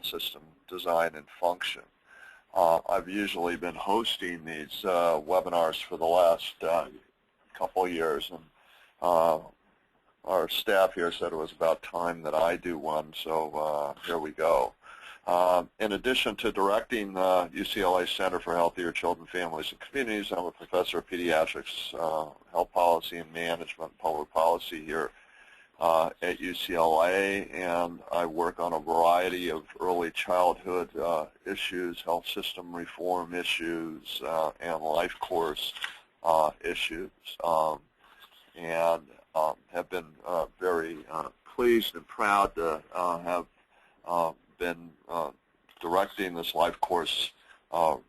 health system design and function. I've usually been hosting these webinars for the last couple of years, and our staff here said it was about time that I do one, so here we go. In addition to directing the UCLA Center for Healthier Children, Families, and Communities, I'm a professor of pediatrics, health policy and management, public policy here at UCLA, and I work on a variety of early childhood issues, health system reform issues, and life course issues, and have been very pleased and proud to have been directing this life course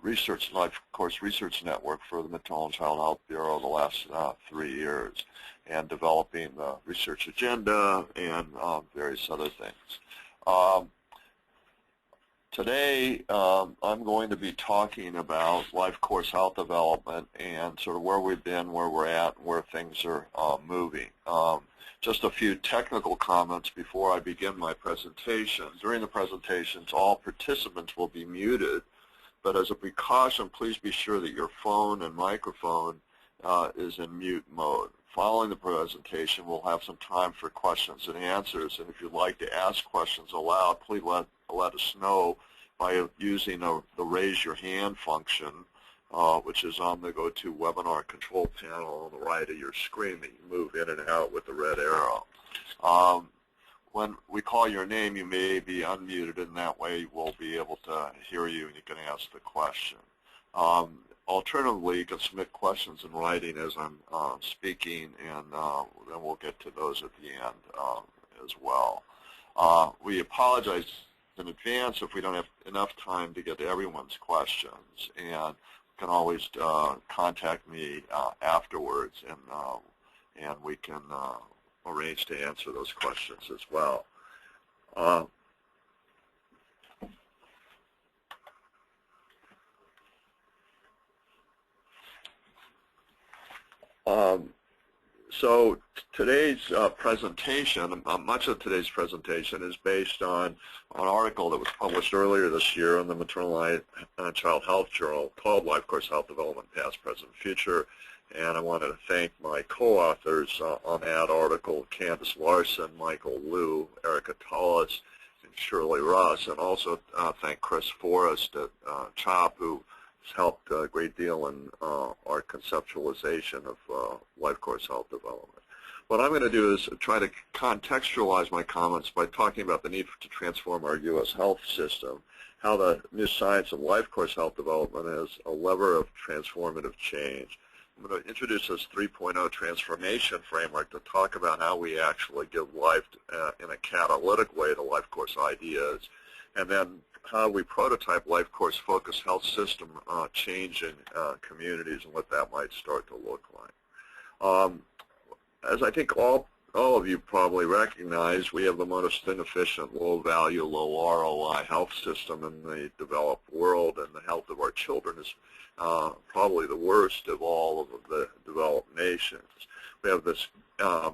research network for the Maternal and Child Health Bureau the last 3 years, and developing the research agenda and various other things. Today, I'm going to be talking about life course health development and sort of where we've been, where we're at, and where things are moving. Just a few technical comments before I begin my presentation. During the presentations, all participants will be muted, but as a precaution, please be sure that your phone and microphone is in mute mode. Following the presentation, we'll have some time for questions and answers, and if you'd like to ask questions aloud, please let us know by using the raise your hand function, which is on the GoToWebinar control panel on the right of your screen that you move in and out with the red arrow. When we call your name, you may be unmuted, and that way we'll be able to hear you and you can ask the question. Alternatively, you can submit questions in writing as I'm speaking, and then we'll get to those at the end as well. We apologize in advance if we don't have enough time to get to everyone's questions, and you can always contact me afterwards, and we can arrange to answer those questions as well. So today's presentation, much of today's presentation is based on an article that was published earlier this year in the Maternal and Child Health Journal called Life Course Health Development, Past, Present, Future. And I wanted to thank my co-authors on that article, Candace Larson, Michael Liu, Erica Tullis, and Shirley Russ, and also thank Chris Forrest at CHOP, who has helped a great deal in our conceptualization of life course health development. What I'm going to do is try to contextualize my comments by talking about the need to transform our U.S. health system, how the new science of life course health development is a lever of transformative change. I'm going to introduce this 3.0 transformation framework to talk about how we actually give life in a catalytic way to life course ideas, and then how we prototype life course focused health system change in communities and what that might start to look like. As I think all of you probably recognize, we have the most inefficient, low-value, low ROI health system in the developed world, and the health of our children is probably the worst of all of the developed nations. We have this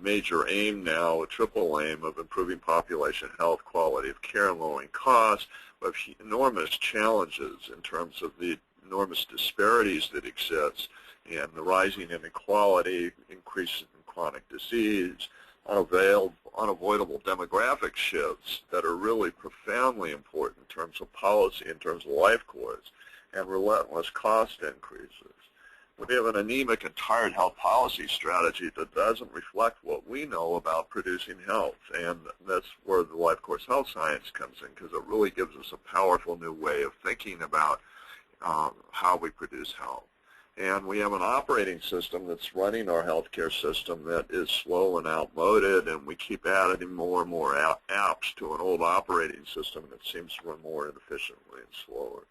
major aim now, a triple aim of improving population health, quality of care, and lowering costs. We have enormous challenges in terms of the enormous disparities that exist and the rising inequality, increase in chronic disease, unavoidable demographic shifts that are really profoundly important in terms of policy, in terms of life course, and relentless cost increases. We have an anemic and tired health policy strategy that doesn't reflect what we know about producing health, and that's where the life course health science comes in, because it really gives us a powerful new way of thinking about how we produce health. And we have an operating system that's running our healthcare system that is slow and outmoded, and we keep adding more and more apps to an old operating system that seems to run more inefficiently and slower.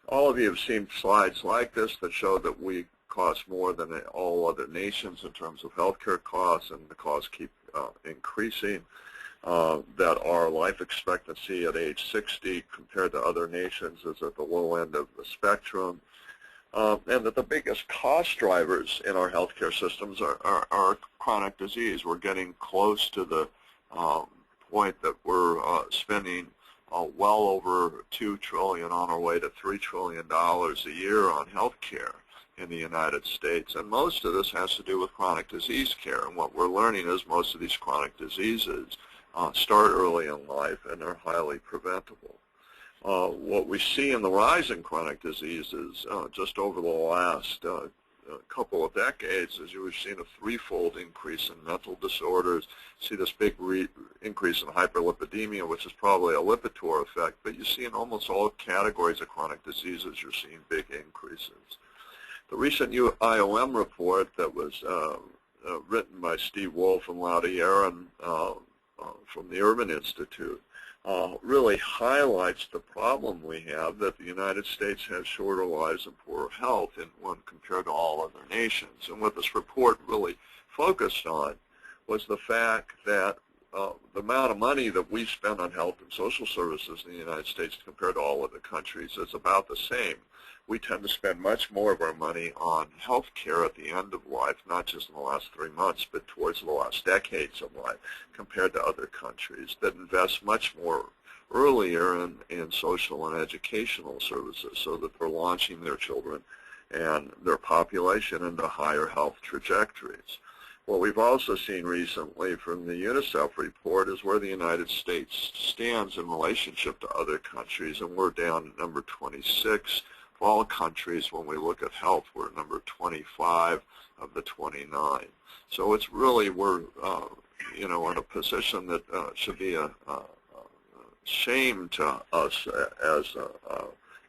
All of you have seen slides like this that show that we cost more than all other nations in terms of healthcare costs, and the costs keep increasing, that our life expectancy at age 60 compared to other nations is at the low end of the spectrum, and that the biggest cost drivers in our healthcare systems are chronic disease. We're getting close to the point that we're spending well over $2 trillion, on our way to $3 trillion a year on health care in the United States. And most of this has to do with chronic disease care. And what we're learning is most of these chronic diseases start early in life and are highly preventable. What we see in the rise in chronic diseases just over the last couple of decades is we've seen a threefold increase in mental disorders. See this big increase in hyperlipidemia, which is probably a Lipitor effect, but you see in almost all categories of chronic diseases you're seeing big increases. The recent IOM report that was written by Steve Wolf and Laude Aaron from the Urban Institute really highlights the problem we have that the United States has shorter lives and poorer health when compared to all other nations. And what this report really focused on was the fact that the amount of money that we spend on health and social services in the United States compared to all other countries is about the same. We tend to spend much more of our money on health care at the end of life, not just in the last 3 months, but towards the last decades of life, compared to other countries that invest much more earlier in social and educational services so that they're launching their children and their population into higher health trajectories. What we've also seen recently from the UNICEF report is where the United States stands in relationship to other countries, and we're down at number 26. For all countries, when we look at health, we're at number 25 of the 29. So it's really, we're in a position that should be a shame to us as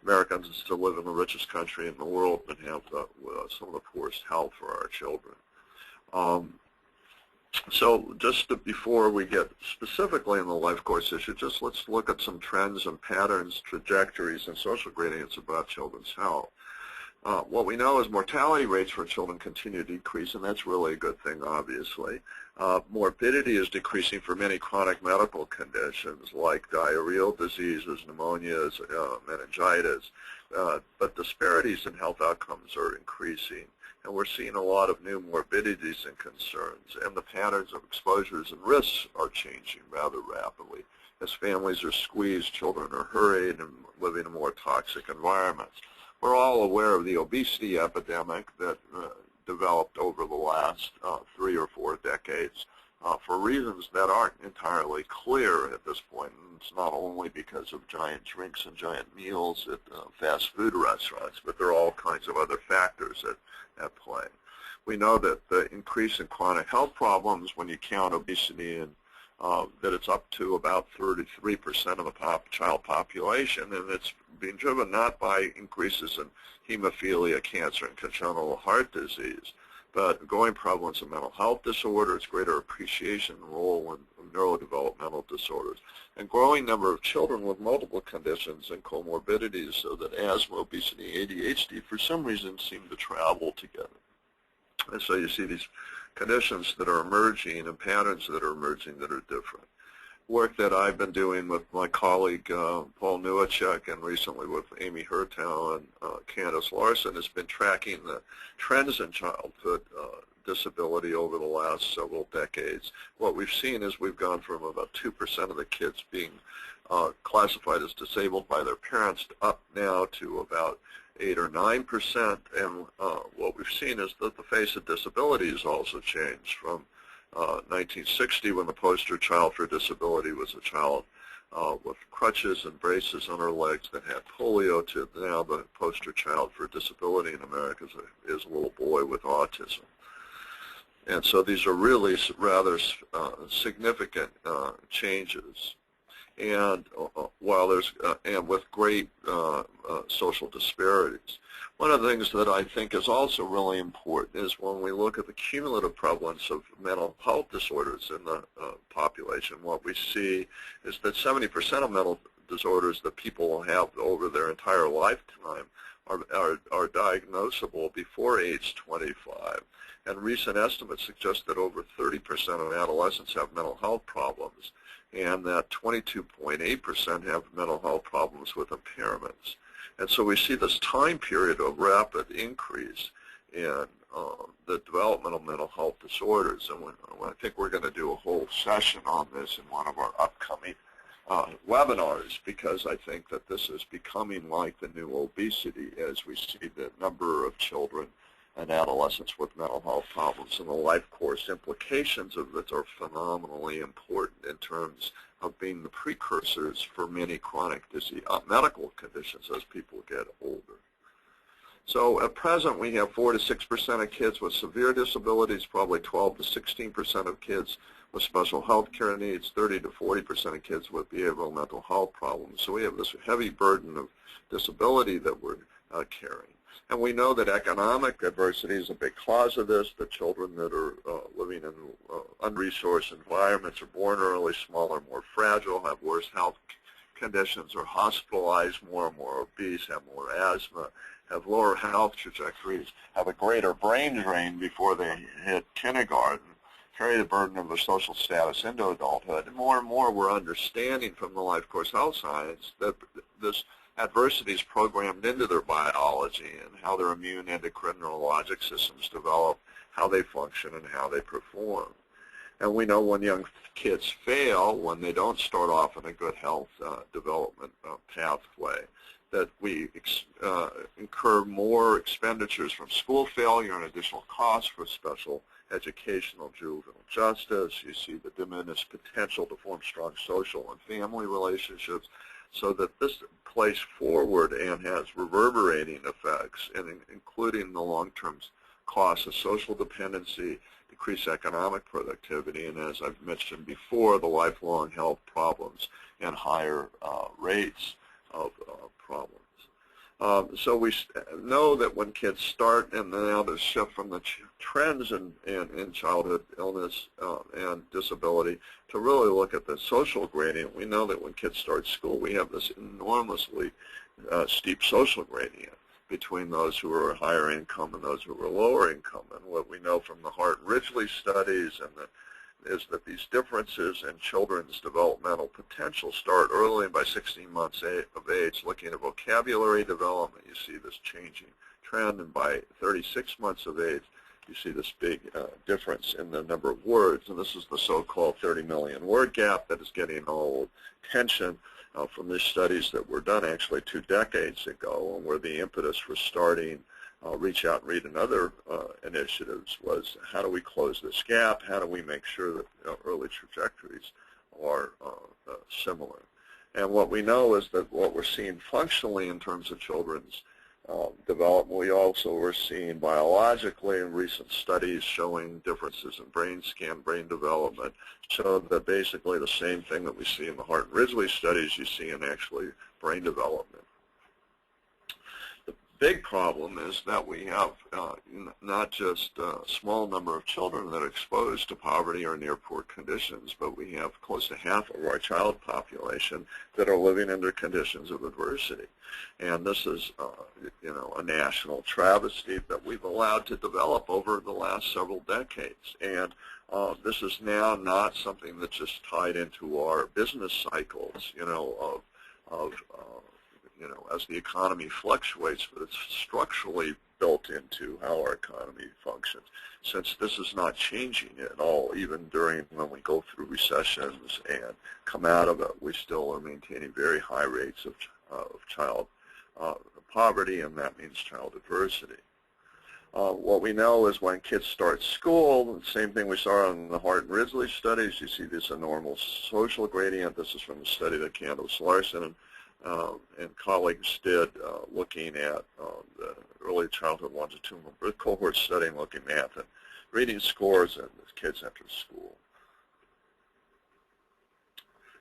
Americans to live in the richest country in the world and have some of the poorest health for our children. So just before we get specifically in the life course issue, let's look at some trends and patterns, trajectories, and social gradients about children's health. What we know is mortality rates for children continue to decrease, and that's really a good thing, obviously. Morbidity is decreasing for many chronic medical conditions like diarrheal diseases, pneumonias, meningitis, but disparities in health outcomes are increasing. And we're seeing a lot of new morbidities and concerns, and the patterns of exposures and risks are changing rather rapidly. As families are squeezed, children are hurried and living in more toxic environments. We're all aware of the obesity epidemic that developed over the last 3 or 4 decades for reasons that aren't entirely clear at this point. And it's not only because of giant drinks and giant meals at fast food restaurants, but there are all kinds of other factors at play. We know that the increase in chronic health problems, when you count obesity, and that it's up to about 33% of the child population, and it's being driven not by increases in hemophilia, cancer, and congenital heart disease, but growing prevalence of mental health disorders, greater appreciation and role in neurodevelopmental disorders, and growing number of children with multiple conditions and comorbidities, so that asthma, obesity, ADHD, for some reason, seem to travel together. And so you see these conditions that are emerging and patterns that are emerging that are different. Work that I've been doing with my colleague Paul Newacek and recently with Amy Hertow and Candace Larson has been tracking the trends in childhood disability over the last several decades. What we've seen is we've gone from about 2% of the kids being classified as disabled by their parents up now to about 8 or 9%, and what we've seen is that the face of disability has also changed from 1960, when the poster child for disability was a child with crutches and braces on her legs that had polio, to now the poster child for disability in America is a little boy with autism. And so these are really rather significant changes. And while there's and with great social disparities. One of the things that I think is also really important is when we look at the cumulative prevalence of mental health disorders in the population, what we see is that 70% of mental disorders that people will have over their entire lifetime are diagnosable before age 25. And recent estimates suggest that over 30% of adolescents have mental health problems, and that 22.8% have mental health problems with impairments. And so we see this time period of rapid increase in the development of mental health disorders. And I think we're going to do a whole session on this in one of our upcoming webinars, because I think that this is becoming like the new obesity as we see the number of children and adolescents with mental health problems, and the life course implications of it are phenomenally important in terms of being the precursors for many chronic disease, medical conditions as people get older. So at present we have 4 to 6% of kids with severe disabilities, probably 12 to 16% of kids with special health care needs, 30 to 40% of kids with behavioral mental health problems. So we have this heavy burden of disability that we're carrying. And we know that economic adversity is a big cause of this. The children that are living in unresourced environments are born early, smaller, more fragile, have worse health conditions, are hospitalized, more and more obese, have more asthma, have lower health trajectories, have a greater brain drain before they hit kindergarten, carry the burden of their social status into adulthood. And more we're understanding from the life course health science that this adversity is programmed into their biology and how their immune, endocrine, neurologic systems develop, how they function, and how they perform. And we know when young kids fail, when they don't start off in a good health development pathway, that we incur more expenditures from school failure and additional costs for special educational juvenile justice. You see the diminished potential to form strong social and family relationships, so that this plays forward and has reverberating effects, and including the long-term costs of social dependency, decreased economic productivity, and as I've mentioned before, the lifelong health problems and higher rates of problems. So we know that when kids start, and now the shift from the trends in childhood illness and disability to really look at the social gradient, we know that when kids start school, we have this enormously steep social gradient between those who are higher income and those who are lower income. And what we know from the Hart-Ridgely studies is that these differences in children's developmental potential start early, by 16 months of age, looking at vocabulary development. You see this changing trend, and by 36 months of age, you see this big difference in the number of words, and this is the so-called 30 million word gap that is getting all attention from these studies that were done actually 2 decades ago, and where the impetus for starting Reach Out and Read and other initiatives was, how do we close this gap? How do we make sure that early trajectories are similar? And what we know is that what we're seeing functionally in terms of children's development, we also are seeing biologically in recent studies showing differences in brain scan, brain development, show that basically the same thing that we see in the Hart-Ridgely studies you see in actually brain development. Big problem is that we have not just a small number of children that are exposed to poverty or near poor conditions, but we have close to half of our child population that are living under conditions of adversity. And this is a national travesty that we've allowed to develop over the last several decades. And this is now not something that's just tied into our business cycles, as the economy fluctuates, but it's structurally built into how our economy functions. Since this is not changing at all, even during when we go through recessions and come out of it, we still are maintaining very high rates of child poverty, and that means child adversity. What we know is when kids start school, the same thing we saw in the Hart-Ridgely studies, you see this enormous social gradient. This is from the study that Candace Larson and colleagues did looking at the early childhood longitudinal cohort study and looking at math and reading scores as kids enter school.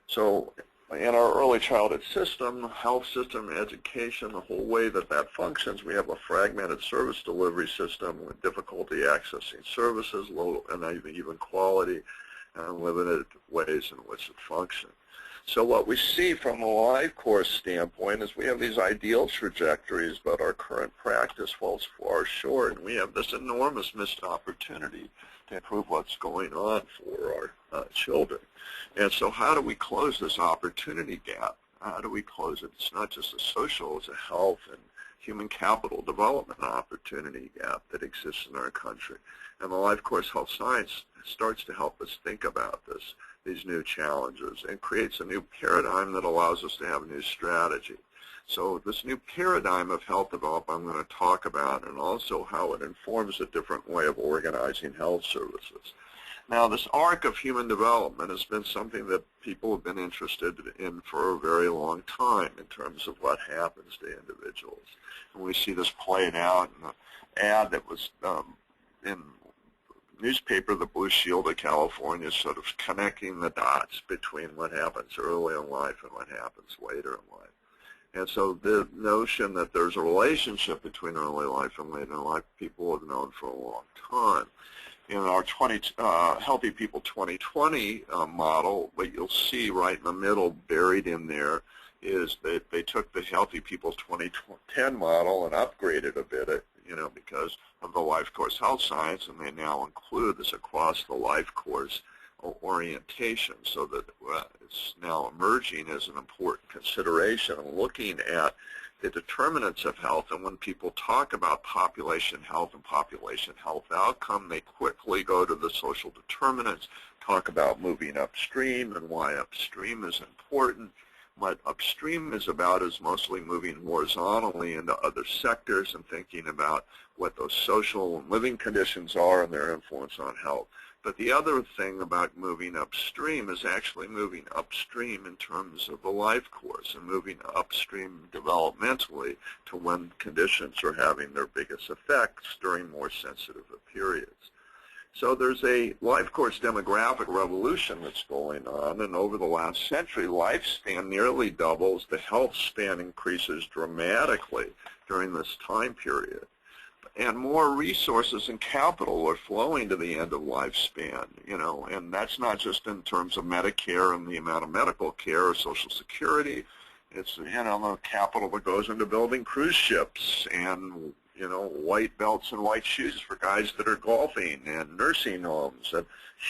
So in our early childhood system, health system, education, the whole way that functions, we have a fragmented service delivery system with difficulty accessing services, low and even quality, and limited ways in which it functions. So what we see from a life course standpoint is we have these ideal trajectories, but our current practice falls far short, and we have this enormous missed opportunity to improve what's going on for our children. And so how do we close this opportunity gap? How do we close it? It's not just a social, it's a health and human capital development opportunity gap that exists in our country. And the life course health science starts to help us think about this. these new challenges and creates a new paradigm that allows us to have a new strategy. So this new paradigm of health development I'm going to talk about, and also how it informs a different way of organizing health services. Now, this arc of human development has been something that people have been interested in for a very long time in terms of what happens to individuals. And we see this played out in an ad that was in newspaper, the Blue Shield of California, sort of connecting the dots between what happens early in life and what happens later in life. And so the notion that there's a relationship between early life and later life, people have known for a long time. In our Healthy People 2020 model, what you'll see right in the middle, buried in there, is that they took the Healthy People 2010 model and upgraded a bit, because of the life course health science, and they now include this across the life course orientation, so that it's now emerging as an important consideration and looking at the determinants of health. And when people talk about population health and population health outcome, they quickly go to the social determinants, talk about moving upstream and why upstream is important. What upstream is about is mostly moving horizontally into other sectors and thinking about what those social and living conditions are and their influence on health. But the other thing about moving upstream is actually moving upstream in terms of the life course and moving upstream developmentally to when conditions are having their biggest effects during more sensitive periods. So there's a life course demographic revolution that's going on, and over the last century, lifespan nearly doubles. The health span increases dramatically during this time period. And more resources and capital are flowing to the end of lifespan, and that's not just in terms of Medicare and the amount of medical care or Social Security. It's, the capital that goes into building cruise ships and, white belts and white shoes for guys that are golfing, and nursing homes, and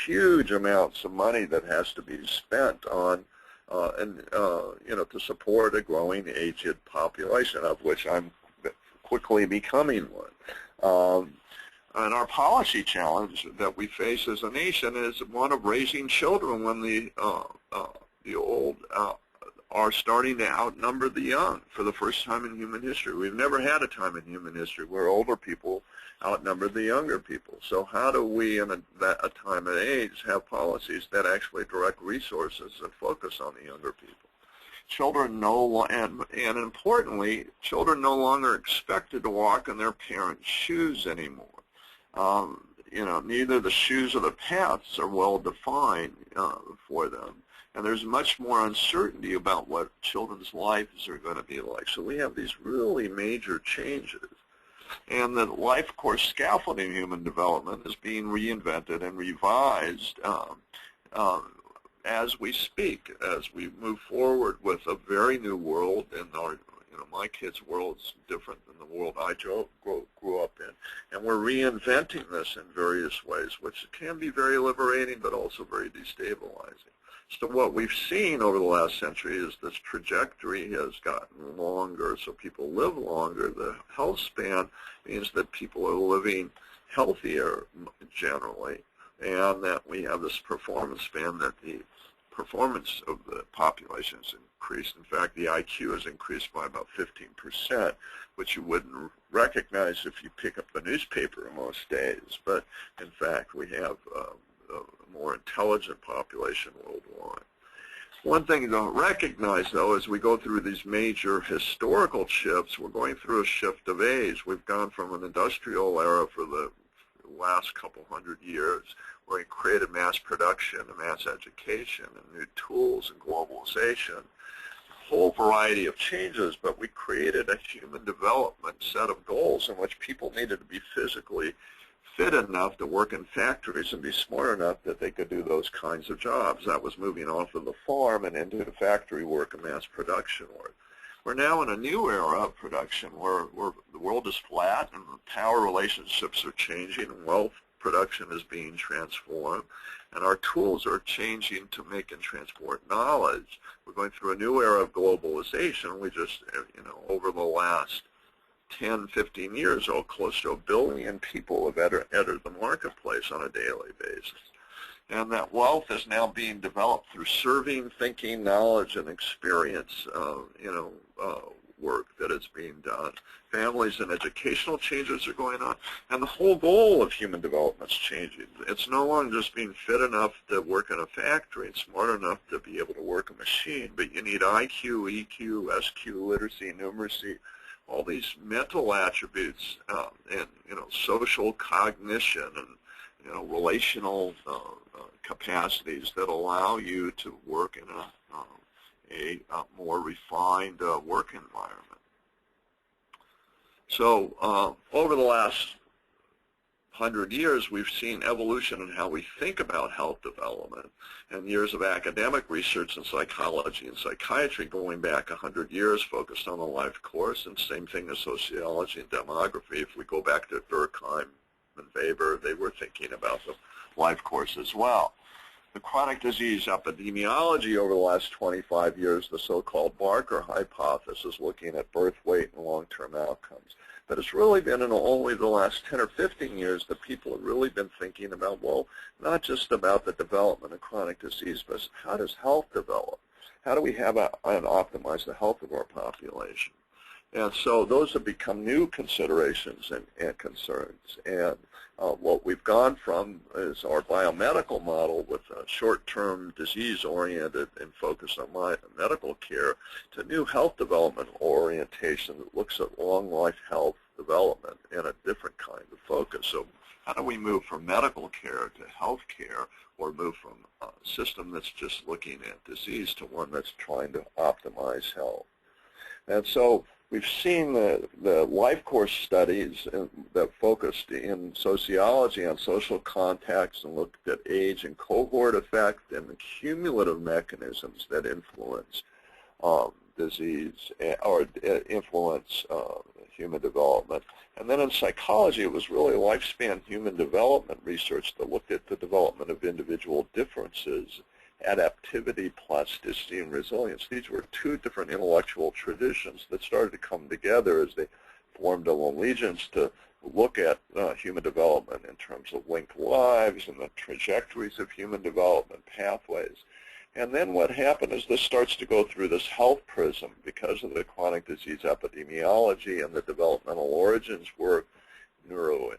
huge amounts of money that has to be spent on, to support a growing aged population, of which I'm quickly becoming one. And our policy challenge that we face as a nation is one of raising children when the old are starting to outnumber the young for the first time in human history. We've never had a time in human history where older people outnumber the younger people. So how do we, in a time and age, have policies that actually direct resources and focus on the younger people? Children and importantly, children no longer expected to walk in their parents' shoes anymore. Neither the shoes or the paths are well defined for them. And there's much more uncertainty about what children's lives are going to be like. So we have these really major changes. And the life course scaffolding human development is being reinvented and revised as we speak, as we move forward with a very new world. And my kids' world is different than the world I grew up in. And we're reinventing this in various ways, which can be very liberating but also very destabilizing. So what we've seen over the last century is this trajectory has gotten longer, so people live longer. The health span means that people are living healthier generally, and that we have this performance span, that the performance of the population has increased. In fact, the IQ has increased by about 15%, which you wouldn't recognize if you pick up the newspaper most days. But in fact, we have a more intelligent population worldwide. One thing to recognize, though, as we go through these major historical shifts, we're going through a shift of age. We've gone from an industrial era for the last couple hundred years, where we created mass production and mass education and new tools and globalization, a whole variety of changes, but we created a human development set of goals in which people needed to be physically fit enough to work in factories and be smart enough that they could do those kinds of jobs. That was moving off of the farm and into factory work and mass production work. We're now in a new era of production where the world is flat and the power relationships are changing and wealth production is being transformed, and our tools are changing to make and transport knowledge. We're going through a new era of globalization. We just, over the last 10, 15 years, close to 1 billion people have entered the marketplace on a daily basis. and that wealth is now being developed through serving, thinking, knowledge, and experience, work that is being done. Families and educational changes are going on, and the whole goal of human development is changing. It's no longer just being fit enough to work in a factory and smart enough to be able to work a machine, but you need IQ, EQ, SQ, literacy, numeracy, all these mental attributes, and social cognition and relational capacities that allow you to work in a more refined work environment. So over the last 100 years, we've seen evolution in how we think about health development, and years of academic research in psychology and psychiatry going back 100 years focused on the life course, and same thing as sociology and demography. If we go back to Durkheim and Weber, they were thinking about the life course as well. The chronic disease epidemiology over the last 25 years, the so-called Barker hypothesis, looking at birth weight and long-term outcomes. But it's really been in only the last 10 or 15 years that people have really been thinking about, well, not just about the development of chronic disease, but how does health develop? How do we have and optimize the health of our population? And so those have become new considerations and concerns. And what we've gone from is our biomedical model with short-term disease-oriented and focused on medical care to new health development orientation that looks at long life health development and a different kind of focus. So how do we move from medical care to health care, or move from a system that's just looking at disease to one that's trying to optimize health? And so we've seen the life course studies that focused in sociology on social contacts and looked at age and cohort effect and the cumulative mechanisms that influence disease or influence human development. And then in psychology, it was really lifespan human development research that looked at the development of individual differences, adaptivity, plasticity, and resilience. These were two different intellectual traditions that started to come together as they formed an allegiance to look at human development in terms of linked lives and the trajectories of human development pathways. And then what happened is this starts to go through this health prism because of the chronic disease epidemiology and the developmental origins work, neuro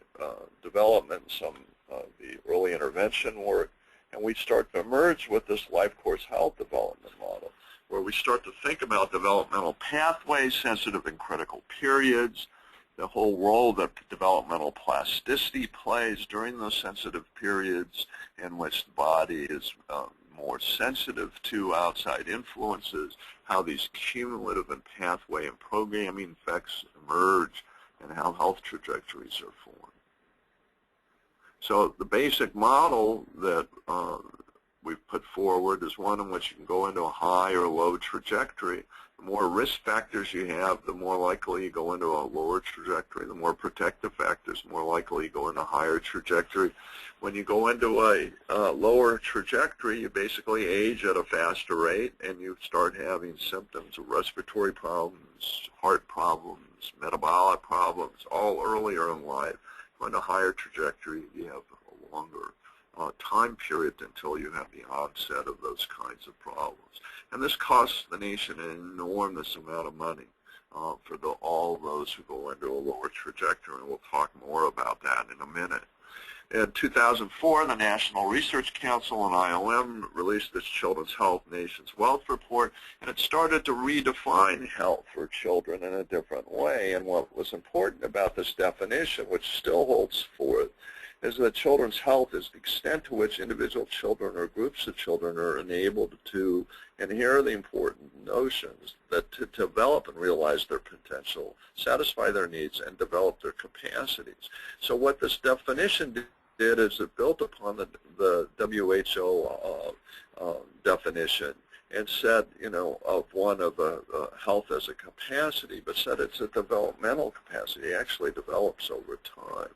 development, some of the early intervention work. And we start to emerge with this life course health development model, where we start to think about developmental pathways, sensitive and critical periods, the whole role that developmental plasticity plays during those sensitive periods in which the body is more sensitive to outside influences, how these cumulative and pathway and programming effects emerge, and how health trajectories are formed. So the basic model that we've put forward is one in which you can go into a high or low trajectory. The more risk factors you have, the more likely you go into a lower trajectory. The more protective factors, the more likely you go into a higher trajectory. When you go into a lower trajectory, you basically age at a faster rate, and you start having symptoms of respiratory problems, heart problems, metabolic problems, all earlier in life. On a higher trajectory, you have a longer time period until you have the onset of those kinds of problems. And this costs the nation an enormous amount of money for all those who go into a lower trajectory, and we'll talk more about that in a minute. In 2004, the National Research Council and IOM released its Children's Health Nation's Wealth Report, and it started to redefine health for children in a different way. And what was important about this definition, which still holds forth, is that children's health is the extent to which individual children or groups of children are enabled to, and here are the important notions, that to develop and realize their potential, satisfy their needs, and develop their capacities. So what this definition did is it built upon the WHO definition and said, of one of health as a capacity, but said it's a developmental capacity. It actually develops over time.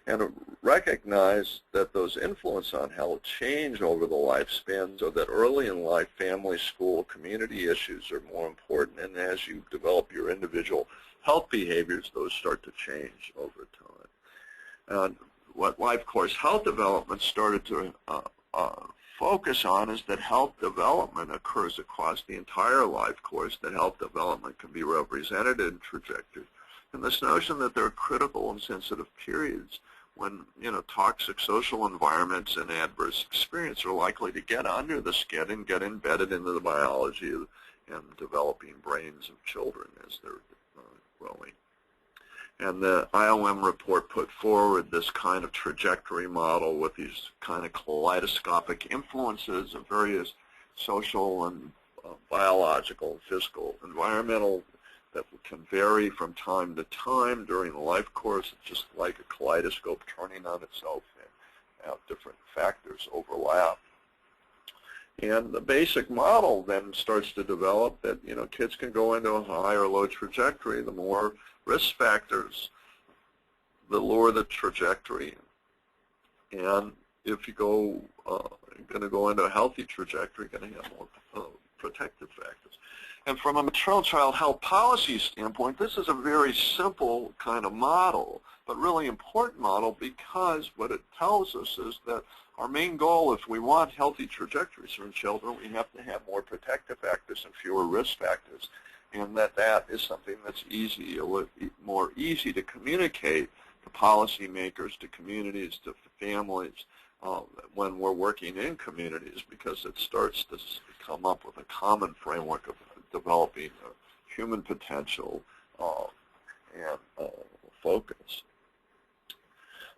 And recognize that those influence on health change over the lifespan, so that early in life, family, school, community issues are more important. And as you develop your individual health behaviors, those start to change over time. And what life course health development started to focus on is that health development occurs across the entire life course, that health development can be represented in trajectories, and this notion that there are critical and sensitive periods when, toxic social environments and adverse experience are likely to get under the skin and get embedded into the biology and developing brains of children as they're growing. And the IOM report put forward this kind of trajectory model with these kind of kaleidoscopic influences of various social and biological, physical, environmental that can vary from time to time during the life course. It's just like a kaleidoscope turning on itself, and how different factors overlap. And the basic model then starts to develop that, kids can go into a high or low trajectory. The more risk factors, the lower the trajectory. And if you going to go into a healthy trajectory, you're going to have more protective factors. And from a maternal child health policy standpoint, this is a very simple kind of model, but really important model, because what it tells us is that our main goal, if we want healthy trajectories for children, we have to have more protective factors and fewer risk factors, and that is something that's more easy to communicate to policymakers, to communities, to families when we're working in communities, because it starts to come up with a common framework of developing human potential and focus.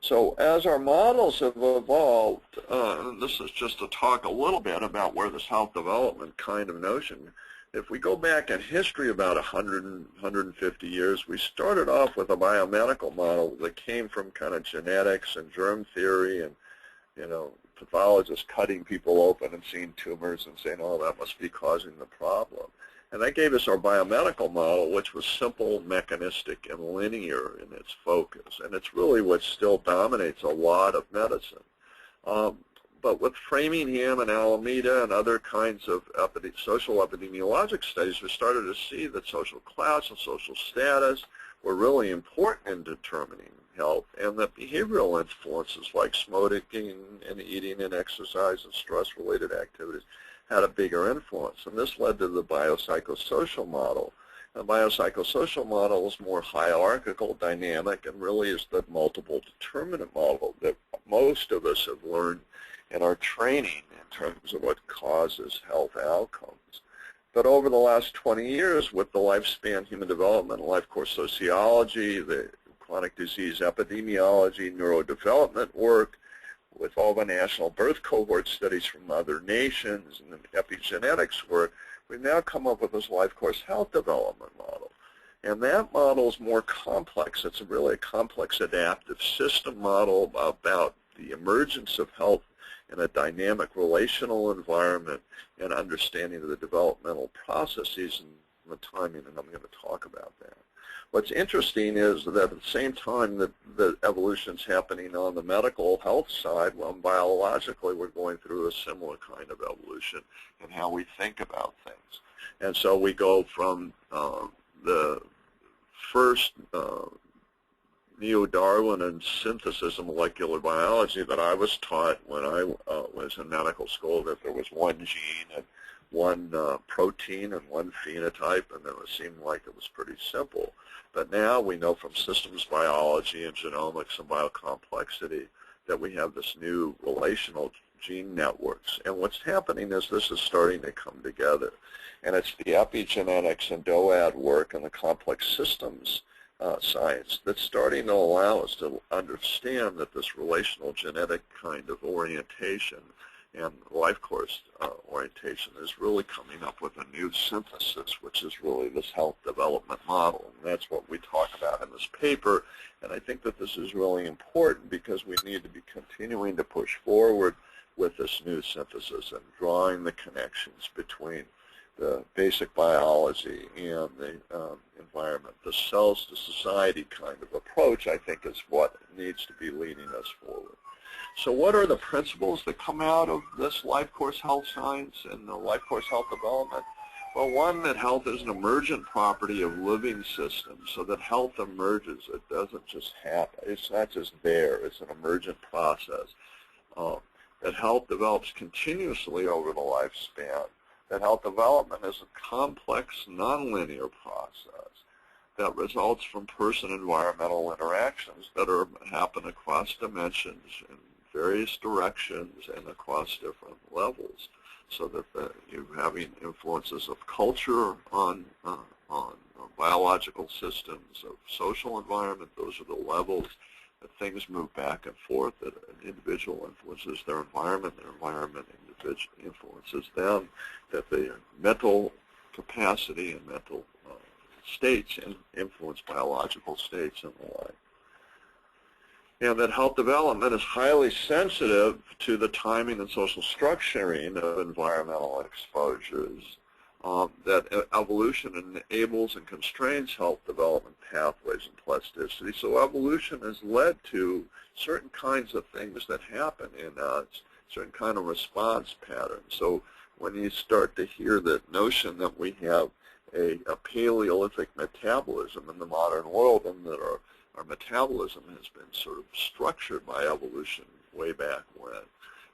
So as our models have evolved, and this is just to talk a little bit about where this health development kind of notion, if we go back in history about 150 years, we started off with a biomedical model that came from kind of genetics and germ theory and, pathologists cutting people open and seeing tumors and saying, oh, that must be causing the problem. And that gave us our biomedical model, which was simple, mechanistic, and linear in its focus. And it's really what still dominates a lot of medicine. But with Framingham and Alameda and other kinds of social epidemiologic studies, we started to see that social class and social status were really important in determining health, and that behavioral influences like smoking and eating and exercise and stress-related activities had a bigger influence. And this led to the biopsychosocial model. The biopsychosocial model is more hierarchical, dynamic, and really is the multiple determinant model that most of us have learned in our training in terms of what causes health outcomes. But over the last 20 years, with the lifespan human development, life course sociology, the chronic disease epidemiology, neurodevelopment work, with all the national birth cohort studies from other nations and the epigenetics work, we've now come up with this life course health development model. And that model is more complex. It's really a complex adaptive system model about the emergence of health in a dynamic relational environment and understanding of the developmental processes and the timing, and I'm going to talk about that. What's interesting is that at the same time that the evolution's happening on the medical health side, well, biologically we're going through a similar kind of evolution in how we think about things. And so we go from the first neo-Darwinian synthesis of molecular biology that I was taught when I was in medical school, that there was one gene and one protein and one phenotype, and it seemed like it was pretty simple. But now we know from systems biology and genomics and biocomplexity that we have this new relational gene networks. And what's happening is this is starting to come together. And it's the epigenetics and DOAD work and the complex systems science that's starting to allow us to understand that this relational genetic kind of orientation and life course orientation is really coming up with a new synthesis, which is really this health development model. And that's what we talk about in this paper. And I think that this is really important because we need to be continuing to push forward with this new synthesis and drawing the connections between the basic biology and the environment. The cells to society kind of approach, I think, is what needs to be leading us forward. So what are the principles that come out of this life course health science and the life course health development? Well, one, that health is an emergent property of living systems, so that health emerges. It doesn't just happen. It's not just there. It's an emergent process. that health develops continuously over the lifespan, that health development is a complex, nonlinear process that results from person-environmental interactions that happen across dimensions in various directions and across different levels, so that you're having influences of culture on biological systems, of social environment. Those are the levels that things move back and forth, that an individual influences their environment influences them, that their mental capacity and mental states influence biological states and the like. And that health development is highly sensitive to the timing and social structuring of environmental exposures, that evolution enables and constrains health development pathways and plasticity. So evolution has led to certain kinds of things that happen in us, certain kind of response patterns. So when you start to hear the notion that we have a Paleolithic metabolism in the modern world, and that our metabolism has been sort of structured by evolution way back when,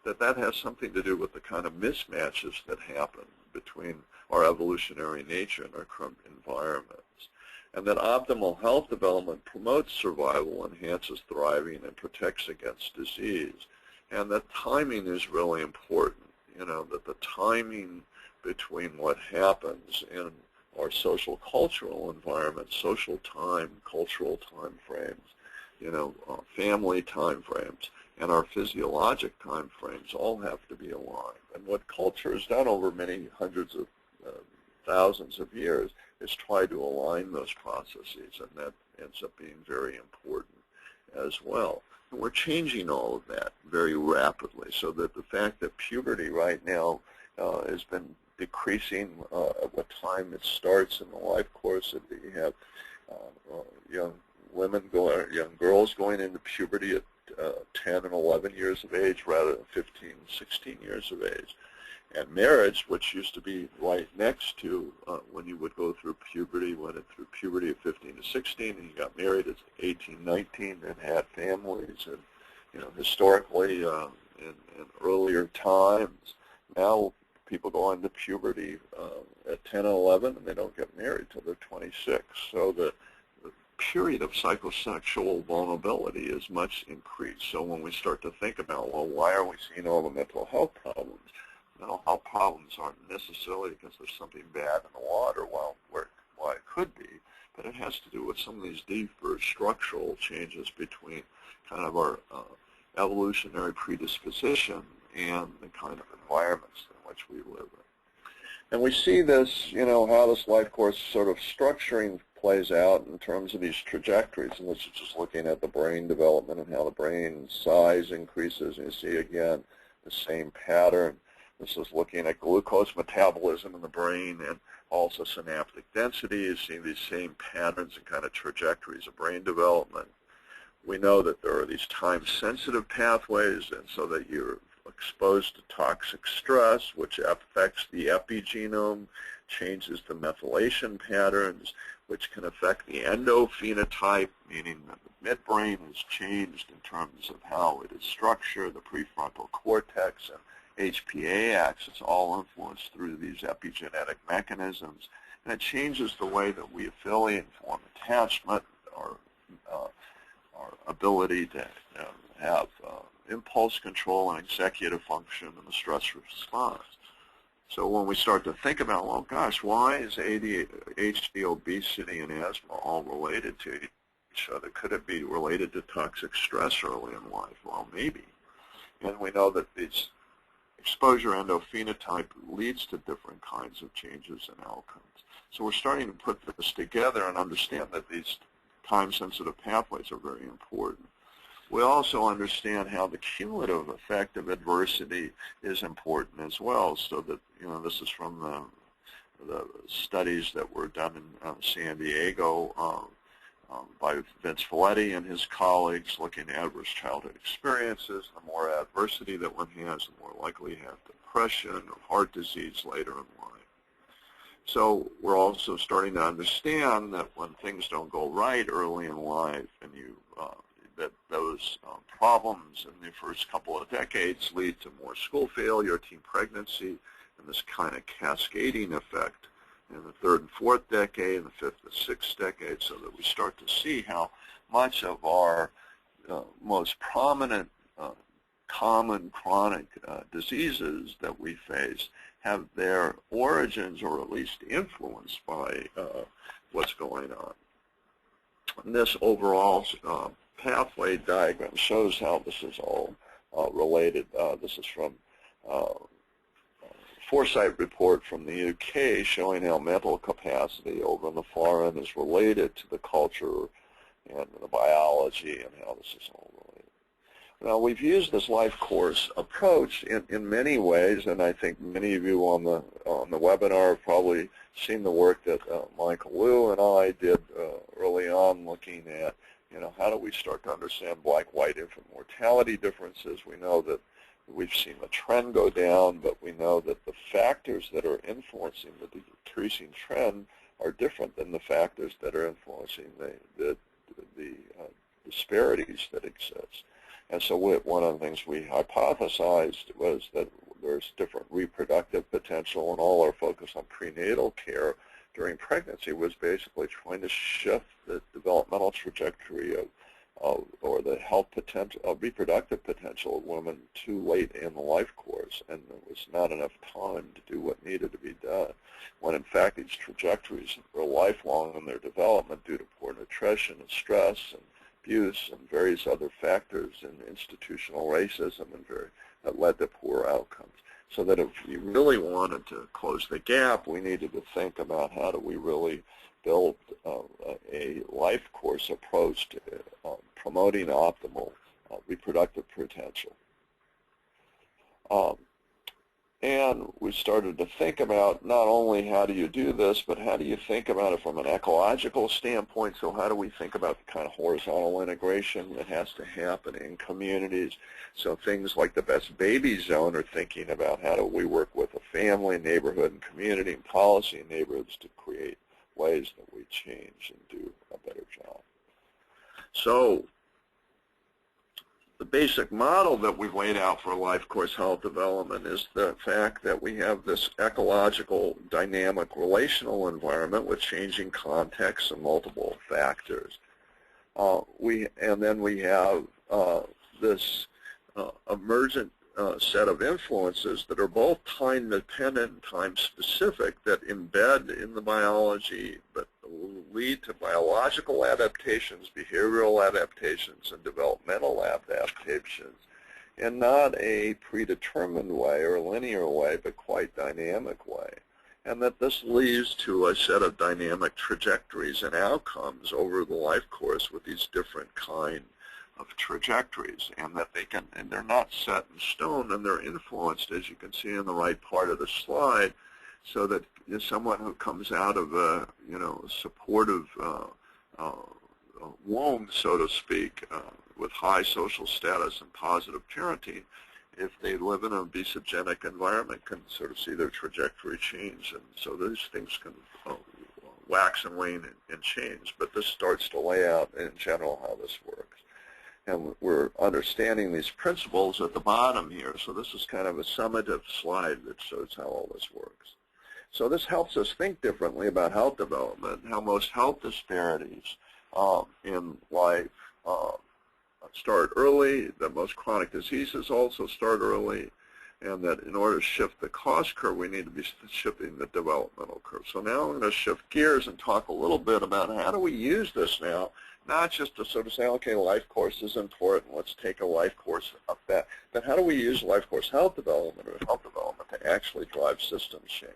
that has something to do with the kind of mismatches that happen between our evolutionary nature and our current environments. And that optimal health development promotes survival, enhances thriving, and protects against disease. And that timing is really important, that the timing between what happens in our social cultural environment, social time, cultural time frames, family time frames, and our physiologic time frames all have to be aligned. And what culture has done over many hundreds of thousands of years is try to align those processes, and that ends up being very important as well. And we're changing all of that very rapidly, so that the fact that puberty right now has been decreasing at what time it starts in the life course, that you have young girls going into puberty at 10 and 11 years of age rather than 15, 16 years of age. And marriage, which used to be right next to when you would go through puberty, went through puberty at 15 to 16, and you got married at 18, 19, and had families. And historically, in earlier times, now people go into puberty at 10 and 11, and they don't get married till they're 26. So the period of psychosexual vulnerability is much increased. So when we start to think about, well, why are we seeing all the mental health problems? Mental health problems aren't necessarily because there's something bad in the water. Well, it could be, but it has to do with some of these deeper structural changes between kind of our evolutionary predisposition and the kind of environments in which we live in. And we see this, how this life course sort of structuring plays out in terms of these trajectories, and this is just looking at the brain development and how the brain size increases, and you see again the same pattern. This is looking at glucose metabolism in the brain and also synaptic density. You see these same patterns and kind of trajectories of brain development. We know that there are these time-sensitive pathways, and so that you're exposed to toxic stress, which affects the epigenome, changes the methylation patterns, which can affect the endophenotype, meaning that the midbrain is changed in terms of how it is structured, the prefrontal cortex and HPA axis, all influenced through these epigenetic mechanisms. And it changes the way that we affiliate and form attachment, our ability to have impulse control and executive function in the stress response. So when we start to think about, well, gosh, why is ADHD, obesity, and asthma all related to each other? Could it be related to toxic stress early in life? Well, maybe. And we know that these exposure endophenotype leads to different kinds of changes and outcomes. So we're starting to put this together and understand that these time-sensitive pathways are very important. We also understand how the cumulative effect of adversity is important as well, so that, this is from the studies that were done in San Diego by Vince Folletti and his colleagues, looking at adverse childhood experiences. The more adversity that one has, the more likely you have depression or heart disease later in life. So we're also starting to understand that when things don't go right early in life and you that those problems in the first couple of decades lead to more school failure, teen pregnancy, and this kind of cascading effect in the third and fourth decade, and the fifth and sixth decade, so that we start to see how much of our most prominent common chronic diseases that we face have their origins, or at least influenced by what's going on. And this overall pathway diagram shows how this is all related. This is from Foresight report from the UK showing how mental capacity over on the far end is related to the culture and the biology, and how this is all related. Now, we've used this life course approach in many ways, and I think many of you on the webinar have probably seen the work that Michael Liu and I did early on, looking at, how do we start to understand black-white infant mortality differences. We know that we've seen the trend go down, but we know that the factors that are influencing the decreasing trend are different than the factors that are influencing the disparities that exist. And so one of the things we hypothesized was that there's different reproductive potential, and all our focus on prenatal care during pregnancy was basically trying to shift the developmental trajectory or the health potential, reproductive potential of women too late in the life course, and there was not enough time to do what needed to be done, when in fact these trajectories were lifelong in their development due to poor nutrition and stress and abuse and various other factors, and institutional racism that led to poor outcomes. So that if we really wanted to close the gap, we needed to think about how do we really build a life course approach to promoting optimal reproductive potential. And we started to think about not only how do you do this, but how do you think about it from an ecological standpoint. So how do we think about the kind of horizontal integration that has to happen in communities? So things like the Best Baby Zone are thinking about how do we work with a family, neighborhood, and community, and policy in neighborhoods to create ways that we change and do a better job. So the basic model that we've laid out for life course health development is the fact that we have this ecological, dynamic, relational environment with changing contexts and multiple factors. And then we have this emergent set of influences that are both time-dependent and time-specific, that embed in the biology but lead to biological adaptations, behavioral adaptations, and developmental adaptations in not a predetermined way or linear way, but quite dynamic way. And that this leads to a set of dynamic trajectories and outcomes over the life course with these different kinds of trajectories, and that they're not set in stone, and they're influenced, as you can see in the right part of the slide, so that someone who comes out of a supportive womb, so to speak, with high social status and positive parenting, if they live in an obesogenic environment, can sort of see their trajectory change. And so these things can wax and wane and change, but this starts to lay out in general how this works. And we're understanding these principles at the bottom here. So this is kind of a summative slide that shows how all this works. So this helps us think differently about health development, how most health disparities in life start early, that most chronic diseases also start early, and that in order to shift the cost curve, we need to be shifting the developmental curve. So now I'm going to shift gears and talk a little bit about how do we use this now, not just to sort of say, okay, life course is important, let's take a life course up that, but how do we use life course health development or health development to actually drive system change?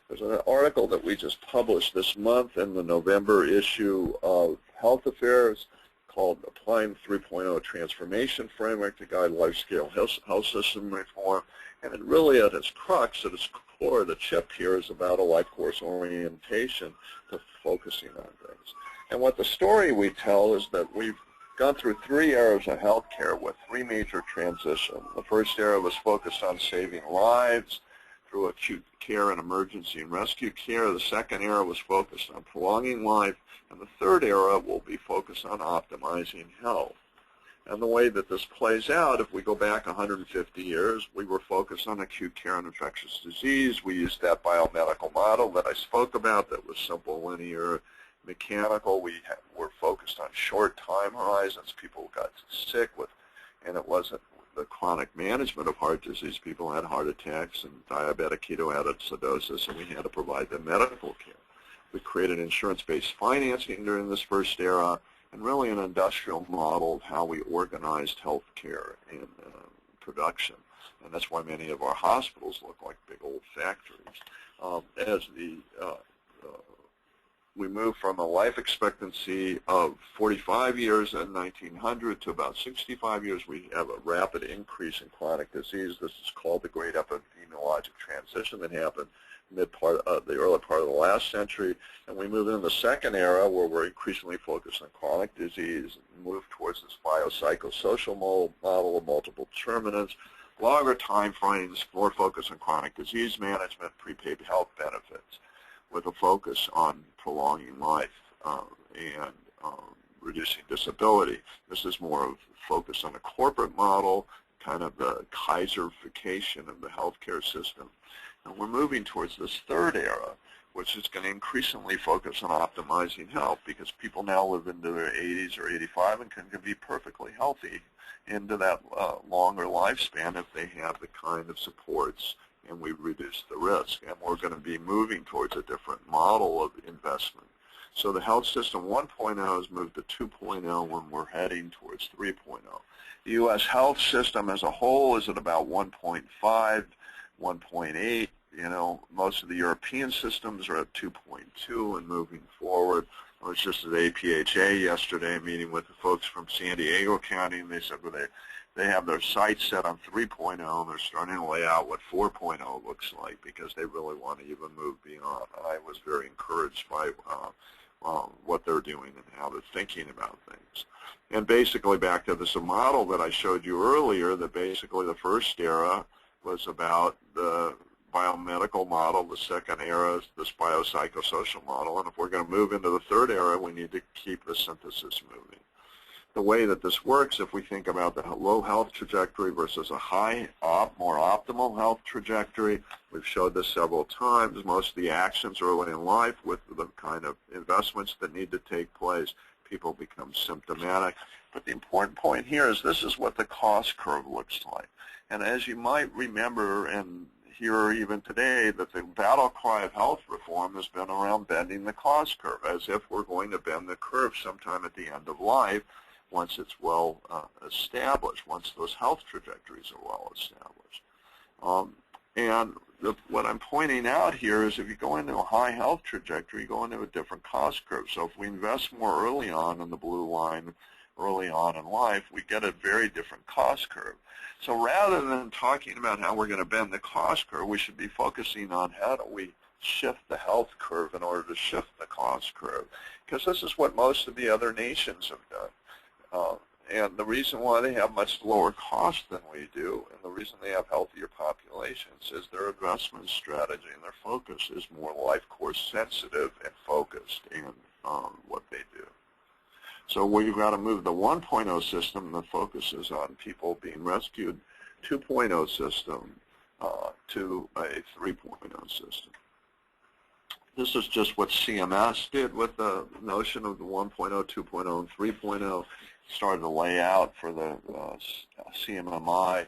There's an article that we just published this month in the November issue of Health Affairs called Applying 3.0 Transformation Framework to Guide Large-Scale Health System Reform. And it really, at its crux, at its core, the chip here is about a life course orientation to focusing on things. And what the story we tell is that we've gone through 3 eras of healthcare with 3 major transitions. The first era was focused on saving lives through acute care and emergency and rescue care. The second era was focused on prolonging life. And the third era will be focused on optimizing health. And the way that this plays out, if we go back 150 years, we were focused on acute care and infectious disease. We used that biomedical model that I spoke about that was simple, linear, mechanical. We were focused on short time horizons. People got sick with, and it wasn't the chronic management of heart disease. People had heart attacks and diabetic ketoacidosis, and we had to provide them medical care. We created insurance-based financing during this first era, and really an industrial model of how we organized healthcare and production. And that's why many of our hospitals look like big old factories. We moved from a life expectancy of 45 years in 1900 to about 65 years. We have a rapid increase in chronic disease. This is called the great epidemiologic transition that happened the early part of the last century. And we move into the second era where we're increasingly focused on chronic disease and move towards this biopsychosocial model of multiple determinants, longer time frames, more focus on chronic disease management, prepaid health benefits, with a focus on prolonging life and reducing disability. This is more of focus on a corporate model, kind of the Kaiserification of the healthcare system. And we're moving towards this third era, which is going to increasingly focus on optimizing health, because people now live into their 80s or 85 and can be perfectly healthy into that longer lifespan if they have the kind of supports and we reduce the risk. And we're going to be moving towards a different model of investment. So the health system 1.0 has moved to 2.0 when we're heading towards 3.0. The U.S. health system as a whole is at about 1.5, 1.8. You know, most of the European systems are at 2.2 and moving forward. I was just at APHA yesterday meeting with the folks from San Diego County, and they said, well, they have their sights set on 3.0, and they're starting to lay out what 4.0 looks like because they really want to even move beyond. And I was very encouraged by what they're doing and how they're thinking about things. And basically back to this model that I showed you earlier, that basically the first era was about the biomedical model, the second era is this biopsychosocial model, and if we're going to move into the third era, we need to keep the synthesis moving. The way that this works, if we think about the low health trajectory versus a high, more optimal health trajectory, we've showed this several times. Most of the actions early in life with the kind of investments that need to take place, people become symptomatic. But the important point here is this is what the cost curve looks like. And as you might remember and hear even today, that the battle cry of health reform has been around bending the cost curve, as if we're going to bend the curve sometime at the end of life once it's well established, once those health trajectories are well established. What I'm pointing out here is if you go into a high health trajectory, you go into a different cost curve. So if we invest more early on in the blue line, early on in life, we get a very different cost curve. So rather than talking about how we're going to bend the cost curve, we should be focusing on how do we shift the health curve in order to shift the cost curve, because this is what most of the other nations have done. And the reason why they have much lower cost than we do, and the reason they have healthier populations, is their investment strategy and their focus is more life course sensitive and focused in what they do. So we've got to move the 1.0 system that focuses on people being rescued, 2.0 system to a 3.0 system. This is just what CMS did with the notion of the 1.0, 2.0, and 3.0. Started to lay out for the CMMI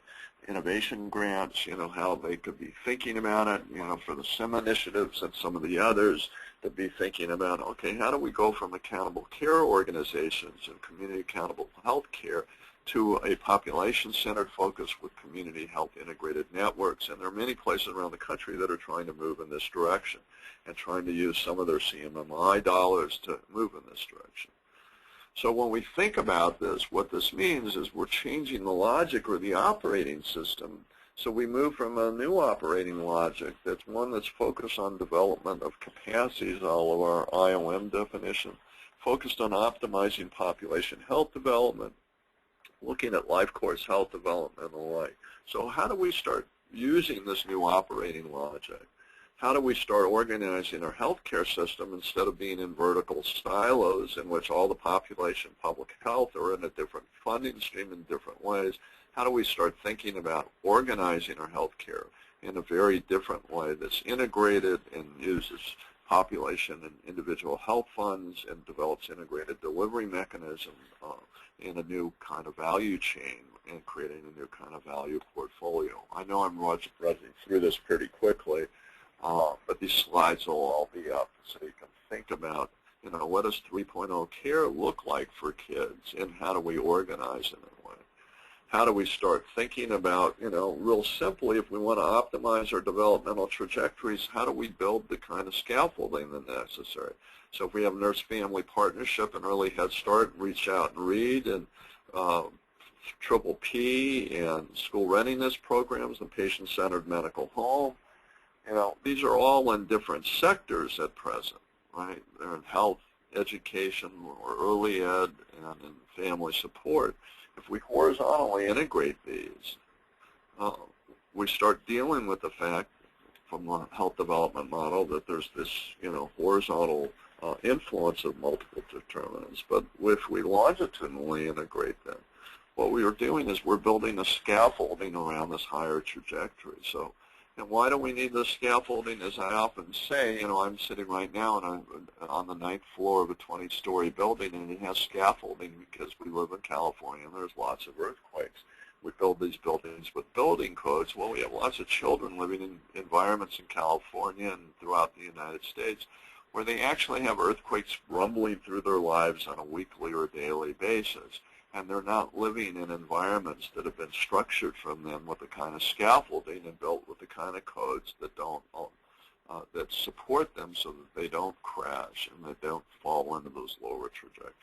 innovation grants, you know, how they could be thinking about it, you know, for the SIM initiatives and some of the others to be thinking about, okay, how do we go from accountable care organizations and community accountable health care to a population-centered focus with community health integrated networks. And there are many places around the country that are trying to move in this direction and trying to use some of their CMMI dollars to move in this direction. So when we think about this, what this means is we're changing the logic or the operating system. So we move from a new operating logic that's one that's focused on development of capacities, all of our IOM definition, focused on optimizing population health development, looking at life course health development and the like. So how do we start using this new operating logic? how do we start organizing our healthcare system instead of being in vertical silos in which all the population, public health, are in a different funding stream in different ways? How do we start thinking about organizing our healthcare in a very different way that's integrated and uses population and individual health funds and develops integrated delivery mechanism in a new kind of value chain and creating a new kind of value portfolio? I know I'm rushing through this pretty quickly, but these slides will all be up so you can think about, what does 3.0 care look like for kids, and how do we organize in that way? How do we start thinking about, real simply, if we want to optimize our developmental trajectories, how do we build the kind of scaffolding that's necessary? So if we have nurse-family partnership and early Head Start, Reach Out and Read, and Triple P, and school readiness programs, and patient-centered medical home, these are all in different sectors at present, right? They're in health, education, or early ed, and in family support. If we horizontally integrate these, we start dealing with the fact from the health development model that there's this, horizontal influence of multiple determinants. But if we longitudinally integrate them, what we are doing is we're building a scaffolding around this higher trajectory. So, and why do we need this scaffolding? As I often say, I'm sitting right now and I'm on the 9th floor of a 20-story building, and it has scaffolding because we live in California and there's lots of earthquakes. We build these buildings with building codes. Well, we have lots of children living in environments in California and throughout the United States where they actually have earthquakes rumbling through their lives on a weekly or daily basis. And they're not living in environments that have been structured from them with the kind of scaffolding and built with the kind of codes that that support them so that they don't crash and they don't fall into those lower trajectories.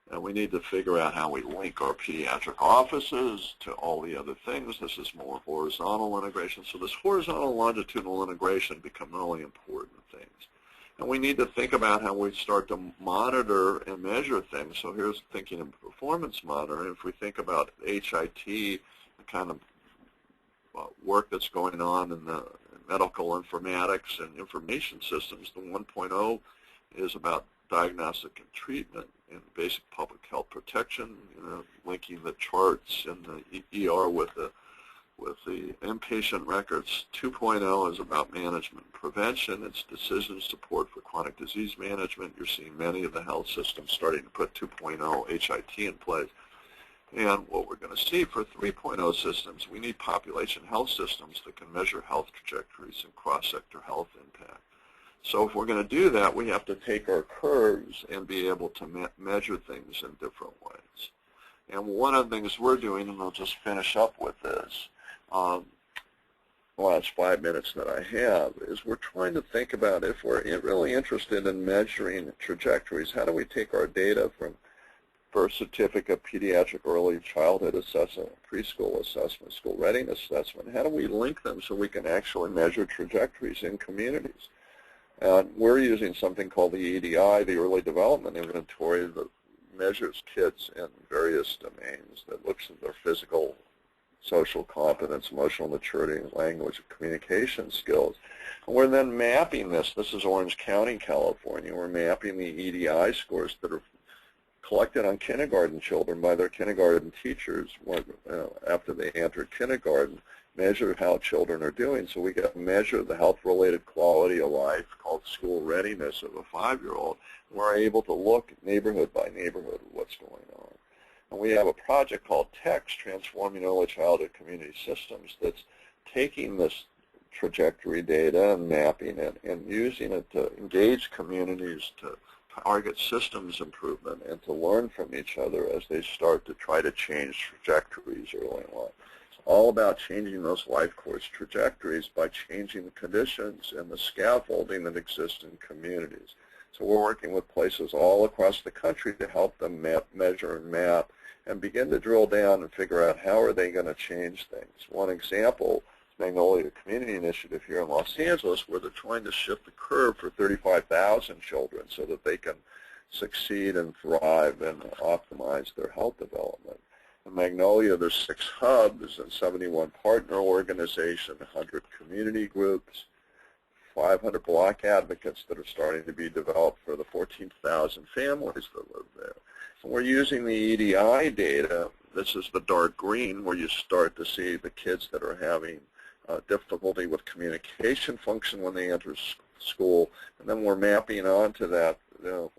And we need to figure out how we link our pediatric offices to all the other things. This is more horizontal integration. So this horizontal and longitudinal integration become really important things. And we need to think about how we start to monitor and measure things. So here's thinking of performance monitoring. If we think about HIT, the kind of work that's going on in the medical informatics and information systems, the 1.0 is about diagnostic and treatment and basic public health protection, linking the charts and the ER with the inpatient records. 2.0 is about management and prevention. It's decision support for chronic disease management. You're seeing many of the health systems starting to put 2.0 HIT in place. And what we're going to see for 3.0 systems, we need population health systems that can measure health trajectories and cross-sector health impact. So if we're going to do that, we have to take our curves and be able to measure things in different ways. And one of the things we're doing, and I'll just finish up with this, the last 5 minutes that I have, is we're trying to think about, if we're really interested in measuring trajectories, how do we take our data from birth certificate, pediatric early childhood assessment, preschool assessment, school readiness assessment, how do we link them so we can actually measure trajectories in communities? And we're using something called the EDI, the Early Development Inventory, that measures kids in various domains, that looks at their physical, social competence, emotional maturity, language, and communication skills. And we're then mapping this. This is Orange County, California. We're mapping the EDI scores that are collected on kindergarten children by their kindergarten teachers after they enter kindergarten, measure how children are doing. So we can measure the health-related quality of life called school readiness of a 5-year-old. We're able to look neighborhood by neighborhood at what's going on. And we have a project called TEX, Transforming Early Childhood Community Systems, that's taking this trajectory data and mapping it and using it to engage communities to target systems improvement and to learn from each other as they start to try to change trajectories early in life. It's all about changing those life course trajectories by changing the conditions and the scaffolding that exists in communities. So we're working with places all across the country to help them measure and map and begin to drill down and figure out how are they going to change things. One example, Magnolia Community Initiative here in Los Angeles, where they're trying to shift the curve for 35,000 children so that they can succeed and thrive and optimize their health development. In Magnolia, there's 6 hubs and 71 partner organizations, 100 community groups, 500 block advocates that are starting to be developed for the 14,000 families that live there. And we're using the EDI data. This is the dark green, where you start to see the kids that are having difficulty with communication function when they enter school, and then we're mapping onto that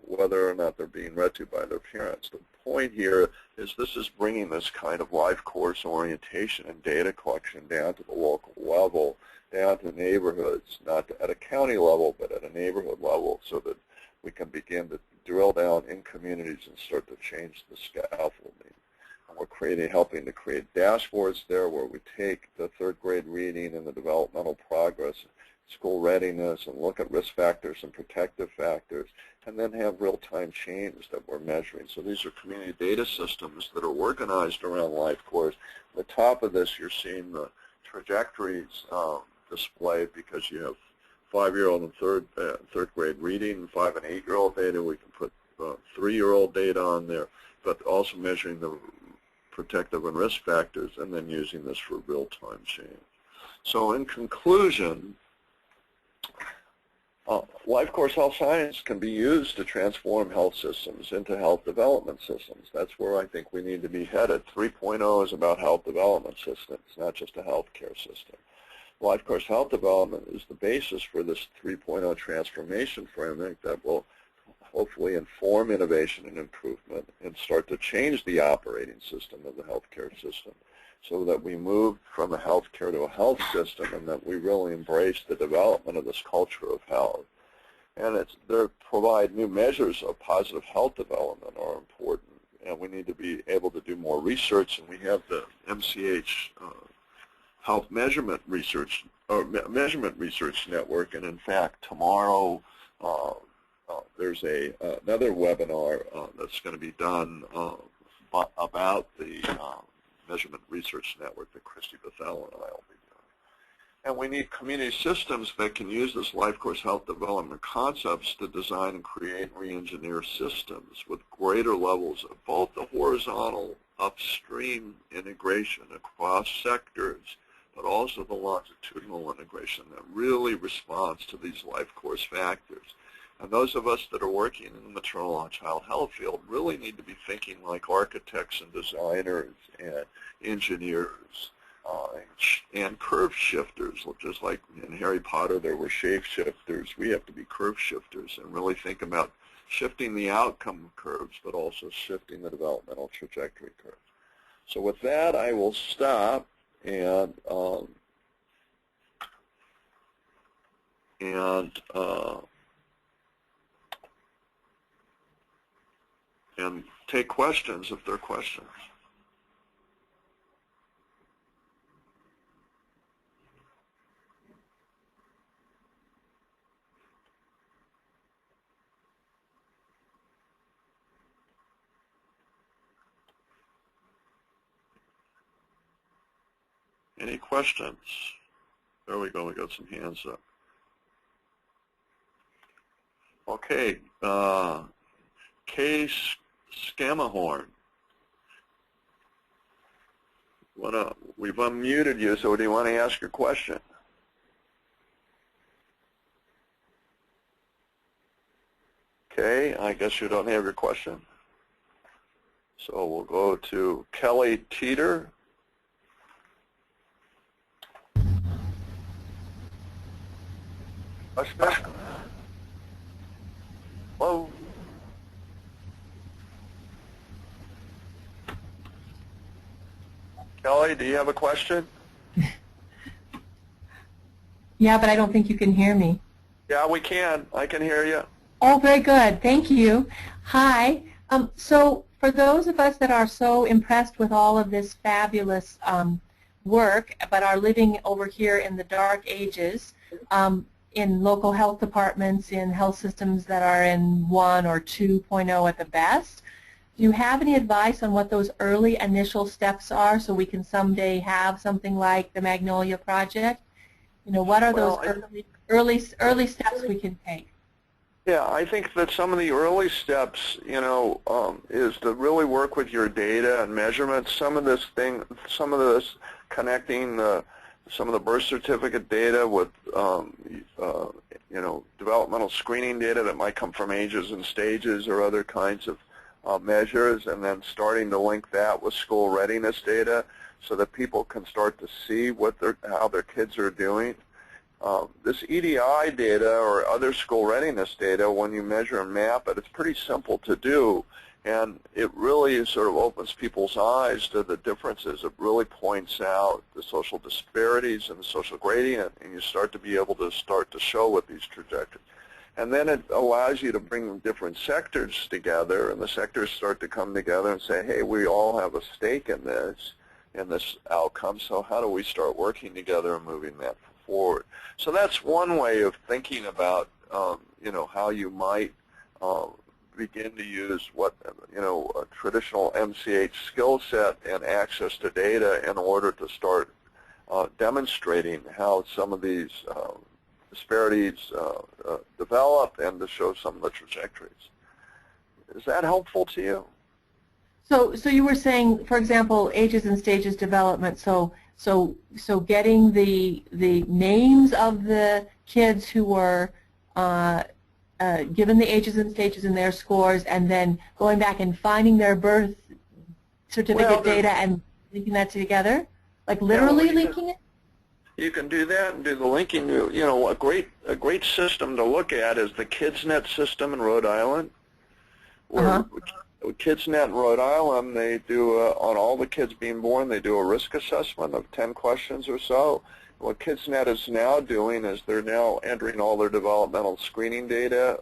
whether or not they're being read to by their parents. The point here is this is bringing this kind of life course orientation and data collection down to the local level, down to neighborhoods, not at a county level, but at a neighborhood level, so that we can begin to drill down in communities and start to change the scaffolding. And we're helping to create dashboards there where we take the third grade reading and the developmental progress, school readiness, and look at risk factors and protective factors, and then have real-time change that we're measuring. So these are community data systems that are organized around life course. At the top of this, you're seeing the trajectories display, because you have 5-year-old and third grade reading, 5- and 8-year-old data. We can put 3-year-old data on there, but also measuring the protective and risk factors, and then using this for real-time change. So in conclusion, life course health science can be used to transform health systems into health development systems. That's where I think we need to be headed. 3.0 is about health development systems, not just a healthcare system. Life course health development is the basis for this 3.0 transformation framework that will hopefully inform innovation and improvement and start to change the operating system of the healthcare system, so that we move from a healthcare to a health system, and that we really embrace the development of this culture of health. And they provide new measures of positive health development are important, and we need to be able to do more research. And we have the MCH Health Measurement Research Network, and in fact tomorrow there's another webinar that's going to be done about the Measurement Research Network that Christy Bethel and I will be doing. And we need community systems that can use this life course health development concepts to design and create and re-engineer systems with greater levels of both the horizontal upstream integration across sectors, but also the longitudinal integration that really responds to these life course factors. And those of us that are working in the maternal and child health field really need to be thinking like architects and designers and engineers and curve shifters. Just like in Harry Potter there were shape shifters, we have to be curve shifters and really think about shifting the outcome curves, but also shifting the developmental trajectory curves. So with that, I will stop and take questions if there are questions. Any questions? There we go, we got some hands up. Okay, Case Scamahorn. We've unmuted you, so do you want to ask your question? Okay, I guess you don't have your question. So we'll go to Kelly Teeter. Hello? Kelly, do you have a question? Yeah, but I don't think you can hear me. Yeah, we can. I can hear you. Oh, very good. Thank you. Hi. So for those of us that are so impressed with all of this fabulous work, but are living over here in the dark ages, in local health departments, in health systems that are in 1 or 2.0 at the best, do you have any advice on what those early initial steps are so we can someday have something like the Magnolia Project? You know, what are those early steps we can take? Yeah, I think that some of the early steps, you know, is to really work with your data and measurements. Some of this connecting the some of the birth certificate data with developmental screening data that might come from ages and stages or other kinds of measures, and then starting to link that with school readiness data so that people can start to see how their kids are doing. This EDI data or other school readiness data, when you measure and map it, it's pretty simple to do, and it really sort of opens people's eyes to the differences. It really points out the social disparities and the social gradient, and you start to be able to show what these trajectories. And then it allows you to bring different sectors together, and the sectors start to come together and say, hey, we all have a stake in this outcome, so how do we start working together and moving that forward? So that's one way of thinking about, how you might begin to use a traditional MCH skill set and access to data in order to start demonstrating how some of these disparities develop and to show some of the trajectories. Is that helpful to you? So you were saying, for example, ages and stages development. So getting the names of the kids who were given the ages and stages and their scores, and then going back and finding their birth certificate data and linking that together, like literally linking it. You can do that and do the linking. A great system to look at is the KidsNet system in Rhode Island. KidsNet in Rhode Island, they do on all the kids being born, they do a risk assessment of 10 questions or so. What KidsNet is now doing is they're now entering all their developmental screening data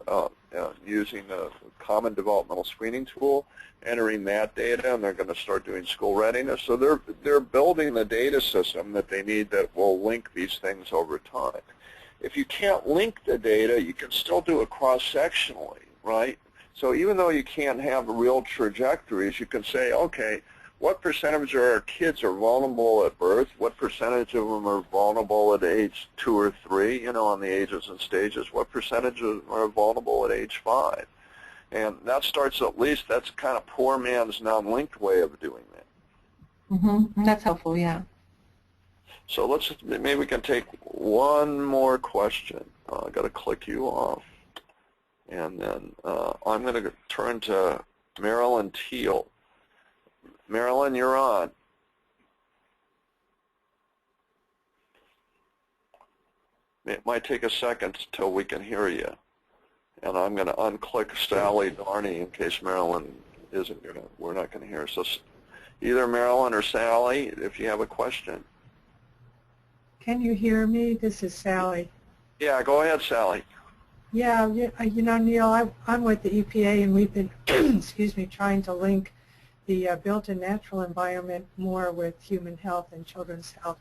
using a common developmental screening tool, entering that data, and they're going to start doing school readiness. So they're building the data system that they need that will link these things over time. If you can't link the data, you can still do it cross-sectionally, right? So even though you can't have real trajectories, you can say, okay, what percentage of our kids are vulnerable at birth? What percentage of them are vulnerable at age 2 or 3, on the ages and stages? What percentage are vulnerable at age 5? And that starts, at least, that's kind of poor man's non-linked way of doing that. That's helpful, yeah. So maybe we can take one more question. I've got to click you off. And then I'm going to turn to Marilyn Teal. Marilyn, you're on. It might take a second till we can hear you. And I'm going to unclick Sally Darney in case Marilyn isn't going to, we're not going to hear. So either Marilyn or Sally, if you have a question. Can you hear me? This is Sally. Yeah, go ahead, Sally. Yeah, Neil, I'm with the EPA, and we've been, excuse me, trying to link the built and natural environment more with human health and children's health.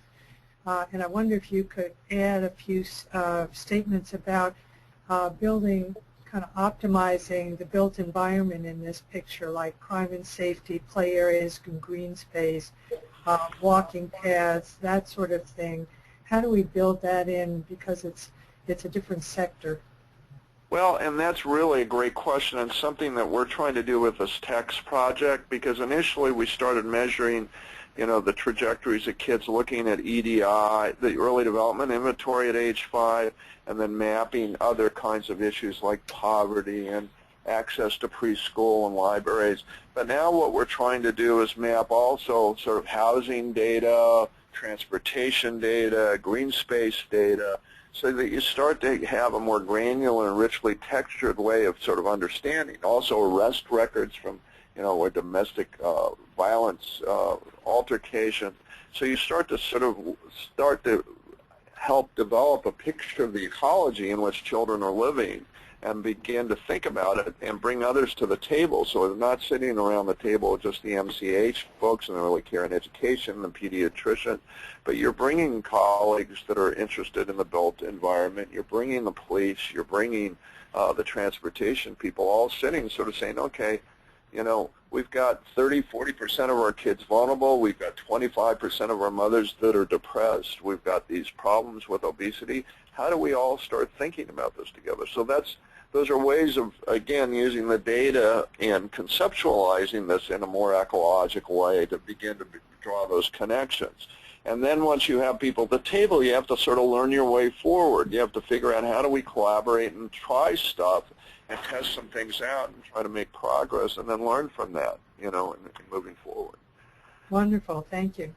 And I wonder if you could add a few statements about building, kind of optimizing the built environment in this picture, like crime and safety, play areas, and green space, walking paths, that sort of thing. How do we build that in, because it's a different sector? Well, and that's really a great question, and something that we're trying to do with this TEX project, because initially we started measuring, the trajectories of kids looking at EDI, the early development inventory at age 5, and then mapping other kinds of issues like poverty and access to preschool and libraries. But now what we're trying to do is map also sort of housing data, transportation data, green space data, so that you start to have a more granular and richly textured way of sort of understanding. Also arrest records from, or domestic violence altercation. So you start to help develop a picture of the ecology in which children are living and begin to think about it and bring others to the table. So we're not sitting around the table with just the MCH folks and early care and education, the pediatrician, but you're bringing colleagues that are interested in the built environment. You're bringing the police. You're bringing the transportation people, all sitting sort of saying, okay, we've got 30–40% of our kids vulnerable. We've got 25% of our mothers that are depressed. We've got these problems with obesity. How do we all start thinking about this together? So those are ways of, again, using the data and conceptualizing this in a more ecological way to begin to draw those connections. And then once you have people at the table, you have to sort of learn your way forward. You have to figure out how do we collaborate and try stuff and test some things out and try to make progress and then learn from that, and moving forward. Wonderful. Thank you.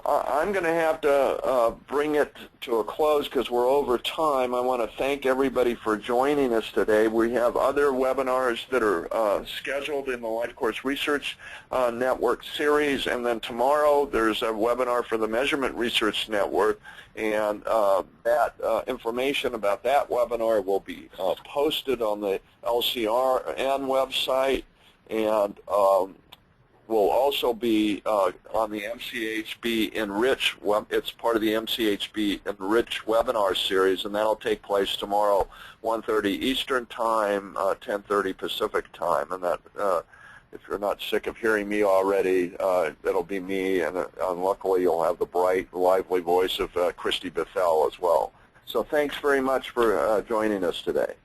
I'm going to have to bring it to a close because we're over time. I want to thank everybody for joining us today. We have other webinars that are scheduled in the Life Course Research Network series, and then tomorrow there's a webinar for the Measurement Research Network, and that information about that webinar will be posted on the LCRN website, and will also be on the MCHB Enrich. It's part of the MCHB Enrich webinar series, and that'll take place tomorrow, 1:30 Eastern Time, 10:30 Pacific Time. And that, if you're not sick of hearing me already, that'll be me. And luckily, you'll have the bright, lively voice of Christy Bethel as well. So thanks very much for joining us today.